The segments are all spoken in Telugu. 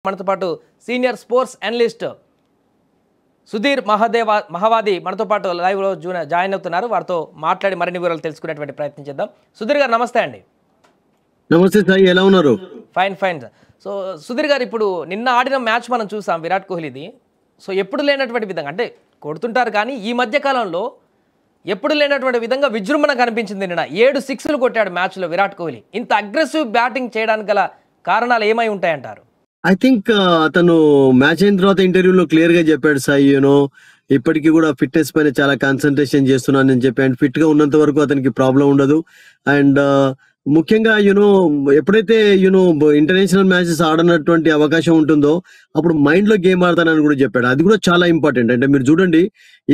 మనతో పాటు senior sports analyst Sudheer Mahavadi మనతో పాటు లైవ్లో జాయిన్ అవుతున్నారు. వారితో మాట్లాడి మరిన్ని వివరాలు తెలుసుకునేటువంటి ప్రయత్నం చేద్దాం. సుధీర్ గారు నమస్తే అండి. నమస్తే సాయి, ఎలా ఉన్నారు? Fine fine. సో సుధీర్ గారు, ఇప్పుడు నిన్న ఆడిన మ్యాచ్ మనం చూసాం విరాట్ కోహ్లీది. సో ఎప్పుడు లేనటువంటి విధంగా, అంటే కొడుతుంటారు కానీ ఈ మధ్య కాలంలో ఎప్పుడు లేనటువంటి విధంగా విజృంభణ కనిపించింది. నిన్న 7 సిక్స్లు కొట్టాడు మ్యాచ్లో విరాట్ కోహ్లీ. ఇంత అగ్రెసివ్ బ్యాటింగ్ చేయడానికి గల కారణాలు ఏమై ఉంటాయంటారు? ఐ థింక్ అతను మ్యాచ్ అయిన తర్వాత ఇంటర్వ్యూలో క్లియర్ గా చెప్పాడు సాయి, ఇప్పటికీ కూడా ఫిట్నెస్ పైన చాలా కాన్సన్ట్రేషన్ చేస్తున్నాను అని చెప్పి, అండ్ ఫిట్ గా ఉన్నంత వరకు అతనికి ప్రాబ్లం ఉండదు. అండ్ ముఖ్యంగా ఎప్పుడైతే ఇంటర్నేషనల్ మ్యాచెస్ ఆడనటువంటి అవకాశం ఉంటుందో అప్పుడు మైండ్ లో గేమ్ ఆడతానని కూడా చెప్పాడు. అది కూడా చాలా ఇంపార్టెంట్. అంటే మీరు చూడండి,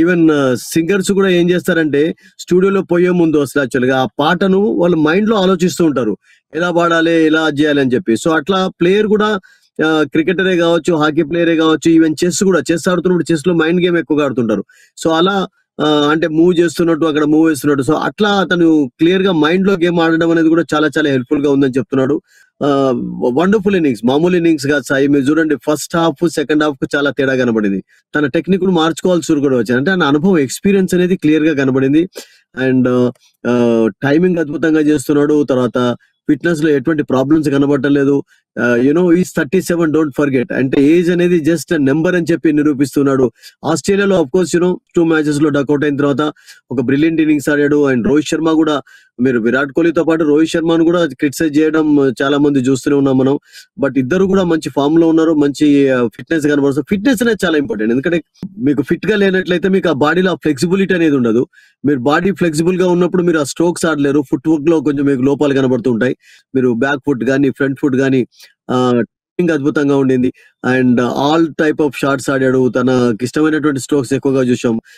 ఈవెన్ సింగర్స్ కూడా ఏం చేస్తారంటే స్టూడియోలో పోయే ముందు అసలు యాక్చువల్గా ఆ పాటను వాళ్ళు మైండ్ లో ఆలోచిస్తూ ఉంటారు, ఎలా పాడాలి, ఎలా చేయాలి అని చెప్పి. సో అట్లా ప్లేయర్ కూడా, క్రికెటరే కావచ్చు, హాకీ ప్లేయరే కావచ్చు, ఈవెన్ చెస్ ఆడుతున్నప్పుడు చెస్ లో మైండ్ గేమ్ ఎక్కువగా ఆడుతుంటారు. సో అలా అంటే మూవ్ చేస్తున్నట్టు అక్కడ మూవ్ వేస్తున్నట్టు, సో అట్లా అతను క్లియర్ గా మైండ్ లో గేమ్ ఆడడం అనేది కూడా చాలా చాలా హెల్ప్ఫుల్ గా ఉందని చెప్తున్నాడు. వండర్ఫుల్ ఇన్నింగ్స్, మామూలు ఇన్నింగ్స్ కాదు సాయి. మీరు చూడండి, ఫస్ట్ హాఫ్ సెకండ్ హాఫ్ కు చాలా తేడా కనబడింది. తన టెక్నిక్ ను మార్చుకోవాల్సి కూడా వచ్చింది. అంటే ఆయన అనుభవం, ఎక్స్పీరియన్స్ అనేది క్లియర్ గా కనబడింది. అండ్ టైమింగ్ అద్భుతంగా చేస్తున్నాడు. తర్వాత ఫిట్నెస్ లో ఎటువంటి ప్రాబ్లమ్స్ కనబడలేదు. Is 37, don't forget. అంటే ఏజ్ అనేది జస్ట్ నెంబర్ అని చెప్పి నిరూపిస్తున్నాడు. ఆస్ట్రేలియాలో అఫ్ కోర్స్ 2 మ్యాచెస్ లో డకౌట్ అయిన తర్వాత ఒక బ్రిలియంట్ ఇన్నింగ్స్ ఆడాడు. అండ్ రోహిత్ శర్మ కూడా, మీరు విరాట్ కోహ్లీతో పాటు రోహిత్ శర్మను కూడా క్రిటిసైజ్ చేయడం చాలా మంది చూస్తూనే ఉన్నాం మనం. బట్ ఇద్దరు కూడా మంచి ఫామ్ లో ఉన్నారు, మంచి ఫిట్నెస్ కనబడుతుంది. ఫిట్నెస్ అనేది చాలా ఇంపార్టెంట్. ఎందుకంటే మీకు ఫిట్ గా లేనట్లయితే మీకు ఆ బాడీలో ఫ్లెక్సిబిలిటీ అనేది ఉండదు. మీరు బాడీ ఫ్లెక్సిబుల్ గా ఉన్నప్పుడు మీరు ఆ స్ట్రోక్స్ ఆడలేరు. ఫుట్ వర్క్ లో కొంచెం మీకు లోపాలు కనబడుతూ ఉంటాయి. మీరు బ్యాక్ ఫుట్ కానీ ఫ్రంట్ ఫుట్ కానీ అద్భుతంగా ఉండింది. And all type of shots ఆడాడు. తనకి ఇష్టమైనటువంటి స్ట్రోక్స్ ఎక్కువగా చూసాం.